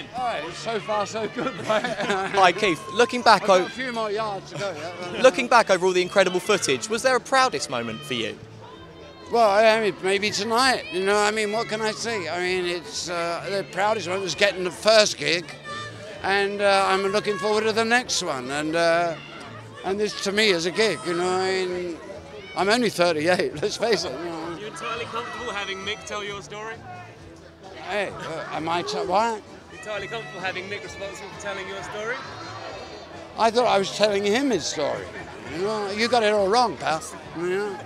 went? Oh, so far so good, right? Hi Keith, looking back I've got a over few more yards to go. Yeah. looking back over all the incredible footage, was there a proudest moment for you? Well, I mean, maybe tonight. You know, I mean, what can I say? I mean, it's the proudest one was getting the first gig, and I'm looking forward to the next one. And this to me is a gig. You know, I mean, I'm only 38. Let's face it. You know. Are you entirely comfortable having Mick tell your story? Hey, am I what? Entirely comfortable having Mick responsible for telling your story? I thought I was telling him his story. You know, you got it all wrong, pal. You know?